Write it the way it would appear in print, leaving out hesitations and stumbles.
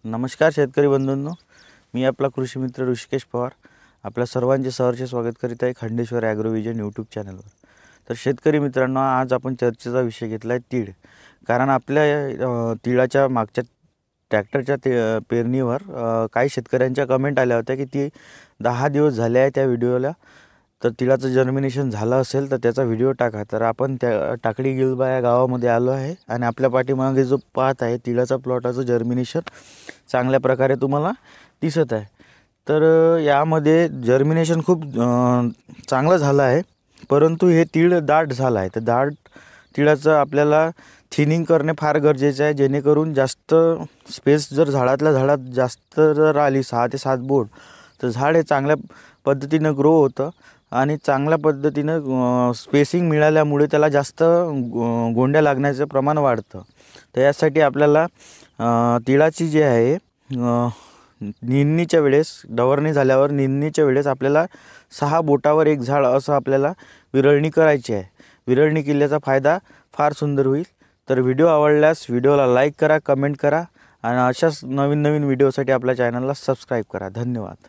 नमस्कार शेतकरी बंधूंनो, मी आपला कृषी मित्र ऋषिकेश पवार आपल्या सर्वांचे सहर्ष स्वागत करीत आहे खंडेश्वर ॲग्रोविजन यूट्यूब चॅनलवर। तर शेतकरी मित्रांनो, आज आपण चर्चेचा विषय घेतला आहे तीळ। कारण आपल्या तिळाच्या मागच्या ट्रॅक्टरच्या पेरणीवर काही शेतकऱ्यांच्या कमेंट आल्या होत्या की ती 10 दिवस झाले आहे त्या व्हिडिओला, तर तिळाचं जर्मिनेशन झालं असेल तर त्याचा व्हिडिओ टाका। तर आपण त्या टाकळी गिलबा या गावामध्ये आलो आहे आणि आपल्या पाठीमागे जो पाहत आहे तिळाचा प्लॉटाचं जर्मिनेशन चांगल्या प्रकारे तुम्हाला दिसत आहे। तर यामध्ये जर्मिनेशन खूप चांगलं झालं आहे, परंतु हे तीळ दाट झालं आहे। तर दाट तिळाचं आपल्याला थिनिंग करणे फार गरजेचे आहे, जेणेकरून जास्त स्पेस जर झाडातल्या झाडात जास्त जर आली 6 ते 7 बोट, तर झाड हे चांगल्या पद्धतीनं ग्रो होतं आणि चांगल्या पद्धतीनं स्पेसिंग मिळाल्यामुळे त्याला जास्त गोंड्या लागण्याचं प्रमाण वाढतं। तर यासाठी आपल्याला तिळाची जी आहे निंदणीच्या वेळेस, डवरणी झाल्यावर निंदणीच्या वेळेस आपल्याला 6 बोटावर एक झाड असं आपल्याला विरळणी करायची आहे। विरळणी केल्याचा फायदा फार सुंदर होईल। तर व्हिडिओ आवडल्यास व्हिडिओला लाईक करा, कमेंट करा आणि अशाच नवीन व्हिडिओसाठी आपल्या चॅनलला सबस्क्राईब करा। धन्यवाद।